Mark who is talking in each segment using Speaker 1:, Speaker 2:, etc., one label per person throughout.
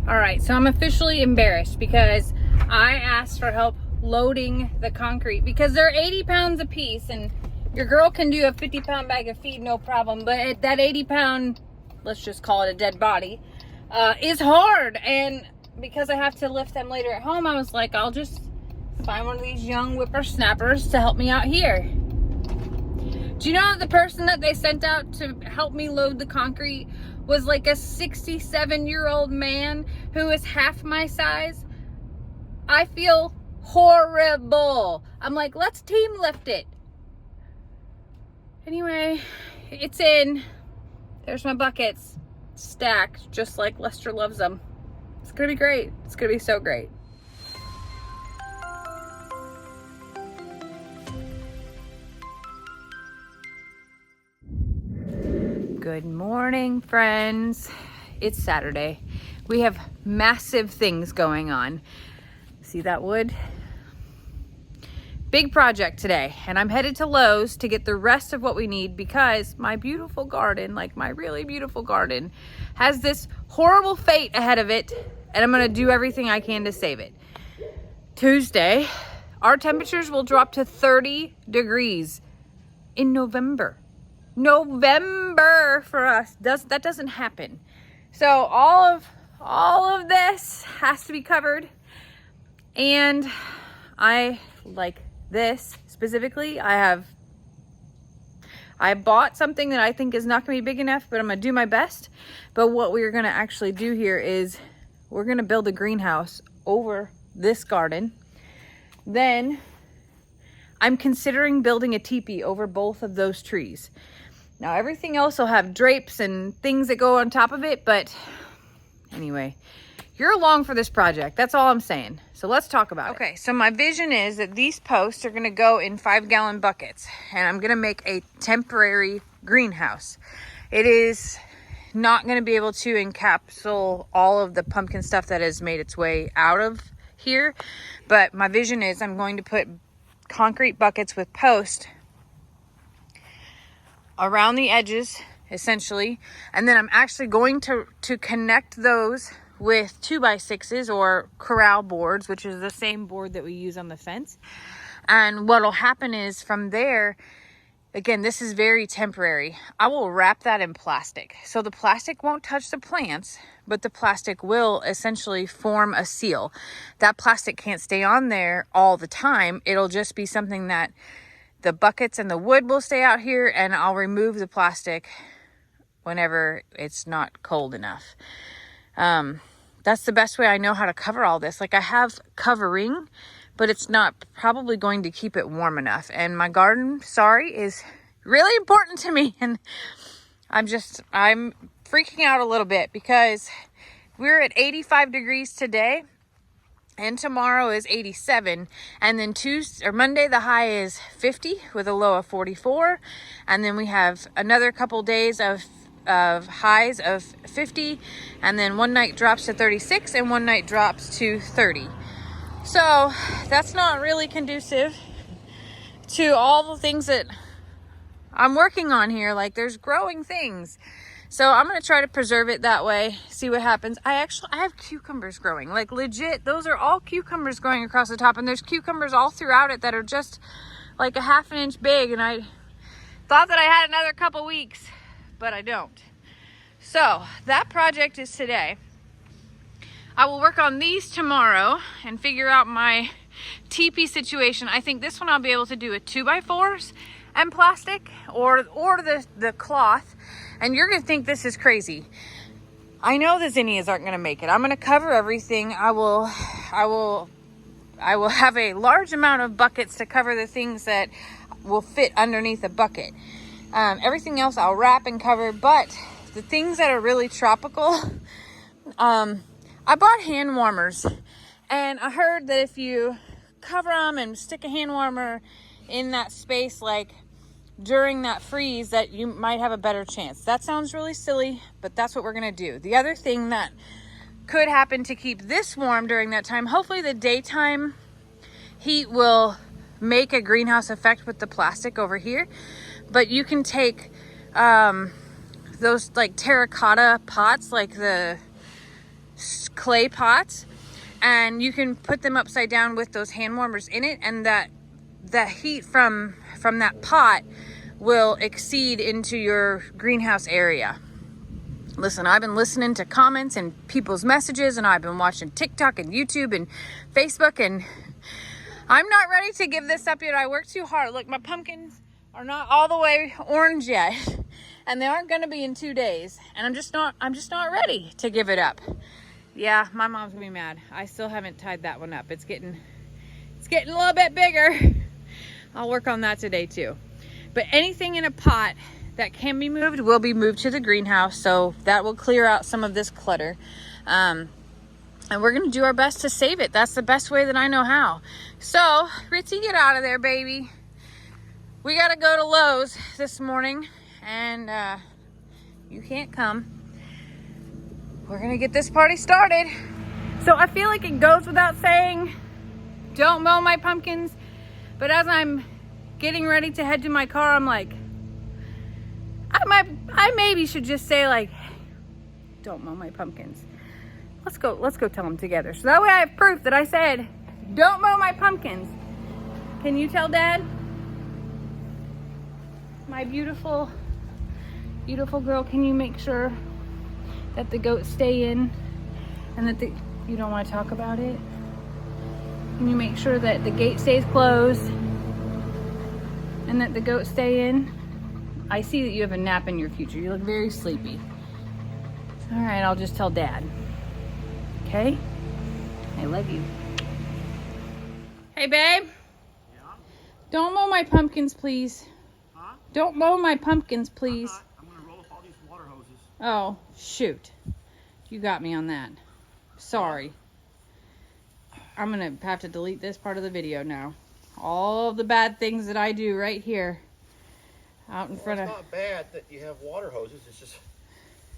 Speaker 1: All right, so I'm officially embarrassed because I asked for help loading the concrete because they're 80 pounds a piece, and your girl can do a 50-pound bag of feed, no problem. But that 80-pound, let's just call it a dead body, is hard. And because I have to lift them later at home, I was like, I'll just find one of these young whippersnappers to help me out here. Do you know that the person that they sent out to help me load the concrete was like a 67-year-old man who is half my size? I feel horrible. I'm like, let's team lift it. Anyway, it's in. There's my buckets stacked just like Lester loves them. It's gonna be great. It's gonna be so great. Good morning, friends. It's Saturday. We have massive things going on. See that wood? Big project today, and I'm headed to Lowe's to get the rest of what we need because my beautiful garden, like my really beautiful garden, has this horrible fate ahead of it, and I'm gonna do everything I can to save it. Tuesday, our temperatures will drop to 30 degrees in November. November for us. That doesn't happen. So all of this has to be covered. And I like this specifically. I bought something that I think is not gonna be big enough, but I'm gonna do my best. But what we're gonna actually do here is we're gonna build a greenhouse over this garden. Then I'm considering building a teepee over both of those trees. Now everything else will have drapes and things that go on top of it, but anyway, you're along for this project. That's all I'm saying. So let's talk about it. Okay, so my vision is that these posts are gonna go in 5-gallon buckets, and I'm gonna make a temporary greenhouse. It is not gonna be able to encapsulate all of the pumpkin stuff that has made its way out of here, but my vision is I'm going to put concrete buckets with posts around the edges, essentially, and then I'm actually going to connect those with 2x6s or corral boards, which is the same board that we use on the fence. And what'll happen is from there, again, this is very temporary, I will wrap that in plastic. So the plastic won't touch the plants, but the plastic will essentially form a seal. That plastic can't stay on there all the time. It'll just be something that the buckets and the wood will stay out here, and I'll remove the plastic whenever it's not cold enough. That's the best way I know how to cover all this. Like, I have covering, but it's not probably going to keep it warm enough. And my garden, is really important to me. And I'm freaking out a little bit because we're at 85 degrees today. And tomorrow is 87, and then Monday the high is 50 with a low of 44, and then we have another couple days of highs of 50, and then one night drops to 36 and one night drops to 30. So that's not really conducive to all the things that I'm working on here. Like, there's growing things. So I'm going to try to preserve it that way, see what happens. I have cucumbers growing, like legit. Those are all cucumbers growing across the top, and there's cucumbers all throughout it that are just like a ½ inch big. And I thought that I had another couple weeks, but I don't. So that project is today. I will work on these tomorrow and figure out my teepee situation. I think this one I'll be able to do with 2x4s and plastic or the cloth. And you're gonna think this is crazy. I know the zinnias aren't gonna make it. I'm gonna cover everything. I will have a large amount of buckets to cover the things that will fit underneath a bucket. Everything else I'll wrap and cover, but the things that are really tropical, I bought hand warmers, and I heard that if you cover them and stick a hand warmer in that space, like during that freeze, that you might have a better chance. That sounds really silly, but that's what we're gonna do. The other thing that could happen to keep this warm during that time, hopefully the daytime heat will make a greenhouse effect with the plastic over here, but you can take those like terracotta pots, like the clay pots, and you can put them upside down with those hand warmers in it, and that heat from that pot will exceed into your greenhouse area. Listen, I've been listening to comments and people's messages, and I've been watching TikTok and YouTube and Facebook, and I'm not ready to give this up yet. I worked too hard. Look, my pumpkins are not all the way orange yet, and they aren't going to be in 2 days, and I'm just not ready to give it up. Yeah, my mom's gonna be mad. I still haven't tied that one up. It's getting a little bit bigger. I'll work on that today too. But anything in a pot that can be moved will be moved to the greenhouse, so that will clear out some of this clutter. And we're gonna do our best to save it. That's the best way that I know how. So, Ritzy, get out of there, baby. We gotta go to Lowe's this morning, and you can't come. We're gonna get this party started. So I feel like it goes without saying, don't mow my pumpkins. But as I'm getting ready to head to my car, I'm like, I maybe should just say, like, don't mow my pumpkins. Let's go tell them together. So that way I have proof that I said, don't mow my pumpkins. Can you tell Dad? My beautiful, beautiful girl, can you make sure that the goats stay in, and that you don't want to talk about it? Can you make sure that the gate stays closed and that the goats stay in? I see that you have a nap in your future. You look very sleepy. All right, I'll just tell Dad. Okay? I love you. Hey, babe.
Speaker 2: Yeah?
Speaker 1: Don't mow my pumpkins, please.
Speaker 2: Huh?
Speaker 1: Don't mow my pumpkins, please.
Speaker 2: I'm gonna roll up all these water hoses.
Speaker 1: Oh, shoot. You got me on that. Sorry. I'm gonna have to delete this part of the video now. All of the bad things that I do right here. Out in front of...
Speaker 2: It's not bad that you have water hoses. It's just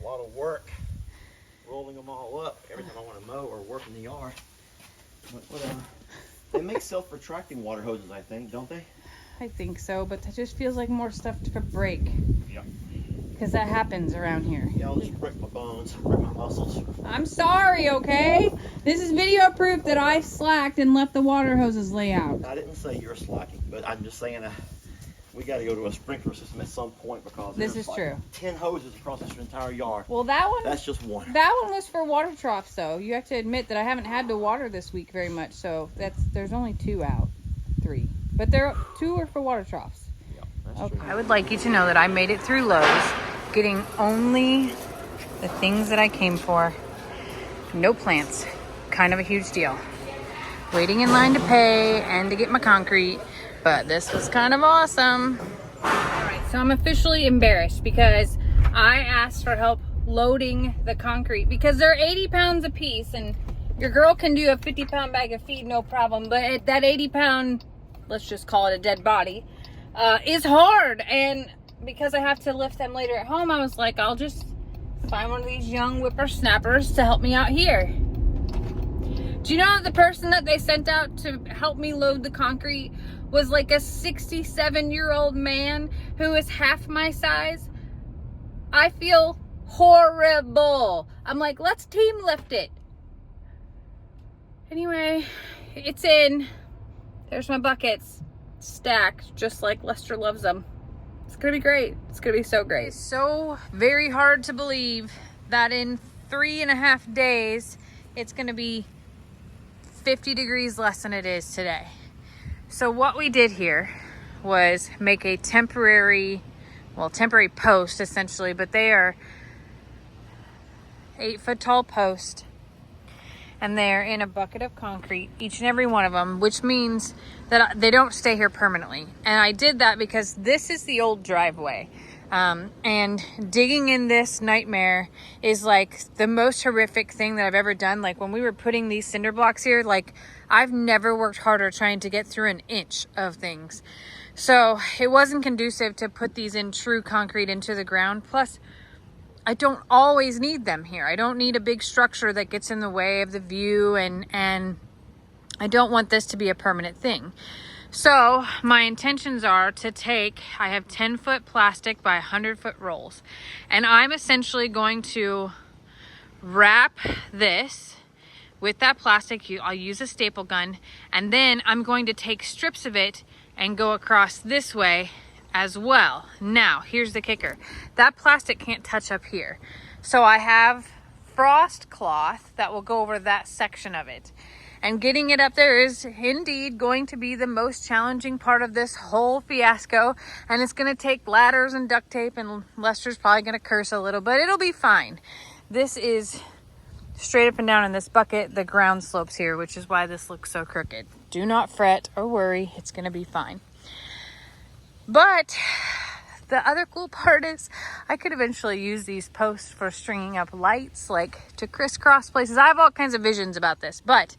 Speaker 2: a lot of work rolling them all up every time I want to mow or work in the yard. But whatever. They make self-retracting water hoses, I think, don't they?
Speaker 1: I think so, but that just feels like more stuff to break.
Speaker 2: Yeah.
Speaker 1: Because that happens around here.
Speaker 2: Yeah, I'll just break my bones, break my muscles.
Speaker 1: I'm sorry, okay? This is video proof that I slacked and left the water hoses lay out.
Speaker 2: I didn't say you're slacking, but I'm just saying we got to go to a sprinkler system at some point because
Speaker 1: This
Speaker 2: there's
Speaker 1: is true.
Speaker 2: 10 hoses across this entire yard.
Speaker 1: Well, that one...
Speaker 2: That's just one.
Speaker 1: That one was for water troughs, though. You have to admit that I haven't had to water this week very much, so there's only 2 out. 3. But 2 are for water troughs.
Speaker 2: Yeah, that's
Speaker 1: Okay.
Speaker 2: true.
Speaker 1: I would like you to know that I made it through Lowe's, getting only the things that I came for. No plants. Kind of a huge deal. Waiting in line to pay and to get my concrete, but this was kind of awesome. Alright, so I'm officially embarrassed because I asked for help loading the concrete because they're 80 pounds a piece, and your girl can do a 50-pound bag of feed, no problem, but that 80-pound, let's just call it a dead body, is hard. And because I have to lift them later at home, I was like, I'll just find one of these young whippersnappers to help me out here. Do you know that the person that they sent out to help me load the concrete was like a 67-year-old man who is half my size? I feel horrible. I'm like, let's team lift it. Anyway, it's in. There's my buckets stacked just like Lester loves them. It's gonna be great. It's gonna be so great. It's so very hard to believe that in 3.5 days it's gonna be 50 degrees less than it is today. So what we did here was make a temporary post essentially, but they are 8-foot tall post, and they're in a bucket of concrete, each and every one of them, which means that they don't stay here permanently. And I did that because this is the old driveway. And digging in this nightmare is like the most horrific thing that I've ever done. Like when we were putting these cinder blocks here, like I've never worked harder trying to get through an inch of things. So it wasn't conducive to put these in true concrete into the ground. Plus, I don't always need them here. I don't need a big structure that gets in the way of the view, and I don't want this to be a permanent thing. So my intentions are to I have 10-foot plastic by 100-foot rolls, and I'm essentially going to wrap this with that plastic. I'll use a staple gun, and then I'm going to take strips of it and go across this way as well. Now, here's the kicker. That plastic can't touch up here. So I have frost cloth that will go over that section of it. And getting it up there is indeed going to be the most challenging part of this whole fiasco. And it's going to take ladders and duct tape, and Lester's probably going to curse a little, but it'll be fine. This is straight up and down in this bucket. The ground slopes here, which is why this looks so crooked. Do not fret or worry. It's going to be fine. But the other cool part is I could eventually use these posts for stringing up lights, like to crisscross places. I have all kinds of visions about this, but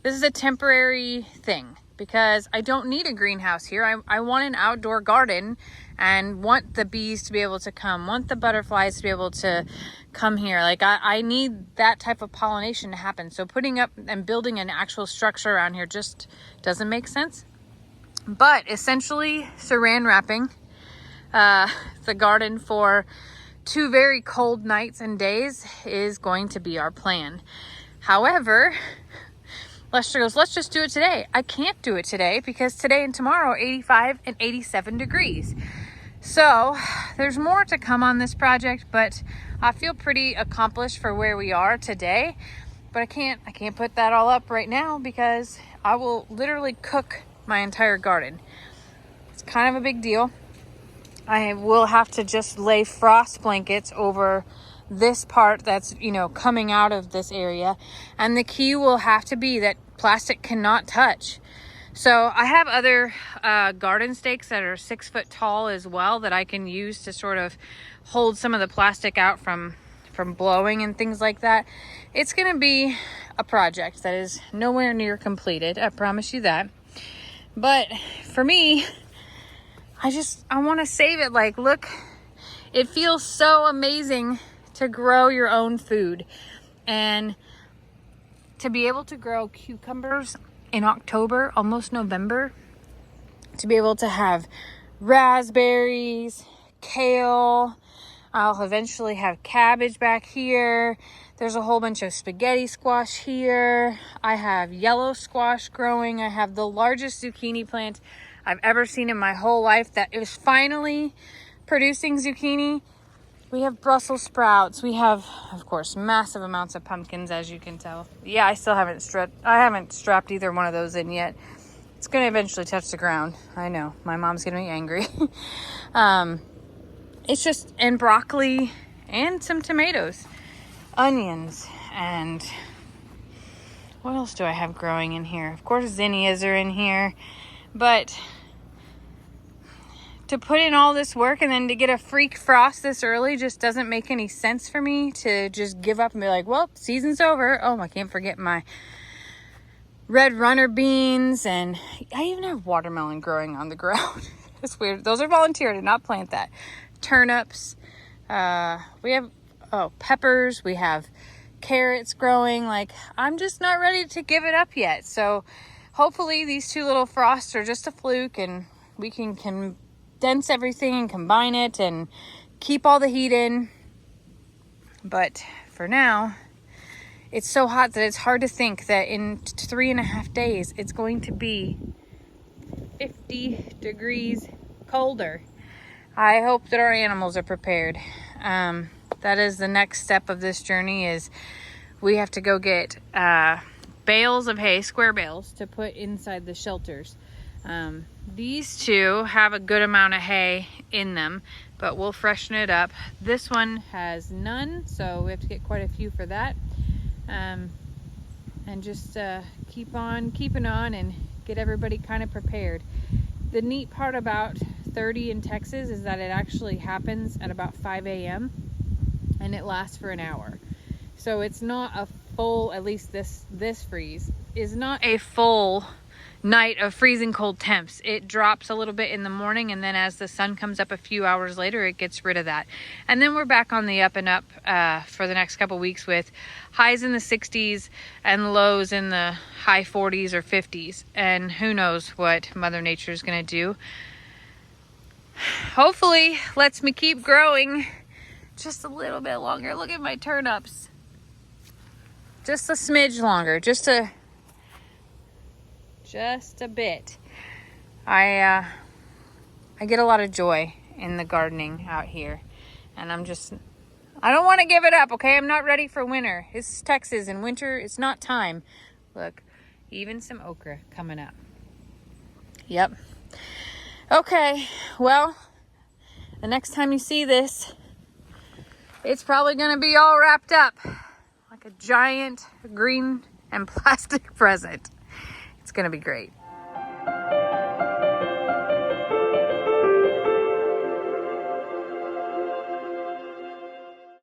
Speaker 1: this is a temporary thing because I don't need a greenhouse here. I want an outdoor garden and want the bees to be able to come, want the butterflies to be able to come here. Like I need that type of pollination to happen. So putting up and building an actual structure around here just doesn't make sense. But essentially saran wrapping the garden for 2 very cold nights and days is going to be our plan. However, Lester goes, let's just do it today. I can't do it today because today and tomorrow are 85 and 87 degrees. So there's more to come on this project, but I feel pretty accomplished for where we are today. But I can't put that all up right now because I will literally cook my entire garden. It's kind of a big deal. I will have to just lay frost blankets over this part that's, coming out of this area. And the key will have to be that plastic cannot touch. So I have other garden stakes that are 6 foot tall as well that I can use to sort of hold some of the plastic out from blowing and things like that. It's going to be a project that is nowhere near completed. I promise you that. But for me, I want to save it. Like, look, it feels so amazing to grow your own food and to be able to grow cucumbers in October, almost November, to be able to have raspberries, kale. I'll eventually have cabbage back here. There's a whole bunch of spaghetti squash here. I have yellow squash growing. I have the largest zucchini plant I've ever seen in my whole life that is finally producing zucchini. We have Brussels sprouts. We have, of course, massive amounts of pumpkins, as you can tell. Yeah, I still haven't strapped either one of those in yet. It's going to eventually touch the ground. I know. My mom's going to be angry. It's just, and broccoli and some tomatoes, onions, and what else do I have growing in here? Of course, zinnias are in here, but to put in all this work and then to get a freak frost this early just doesn't make any sense for me to just give up and be like, well, season's over. Oh, I can't forget my red runner beans, and I even have watermelon growing on the ground. It's weird. Those are volunteer. I did not plant that. Turnips. We have peppers. We have carrots growing. Like, I'm just not ready to give it up yet. So hopefully these 2 little frosts are just a fluke and we can condense everything and combine it and keep all the heat in. But for now, it's so hot that it's hard to think that in 3.5 days it's going to be 50 degrees colder. I hope that our animals are prepared. That is the next step of this journey. Is we have to go get bales of hay, square bales, to put inside the shelters. These 2 have a good amount of hay in them, but we'll freshen it up. This one has none, so we have to get quite a few for that. And just keep on keeping on and get everybody kind of prepared. The neat part about 30 in Texas is that it actually happens at about 5 a.m. and it lasts for an hour. So it's not a full, at least this freeze is not a full night of freezing cold temps. It drops a little bit in the morning, and then as the sun comes up a few hours later, it gets rid of that. And then we're back on the up and up for the next couple weeks with highs in the 60s and lows in the high 40s or 50s. And who knows what Mother Nature is going to do. Hopefully lets me keep growing just a little bit longer. Look at my turnips. just a smidge longer, just a bit. I get a lot of joy in the gardening out here, and I don't want to give it up, okay? I'm not ready for winter. It's Texas, and winter, it's not time. Look, even some okra coming up. Yep. Okay, well, the next time you see this, it's probably going to be all wrapped up like a giant green and plastic present. It's going to be great.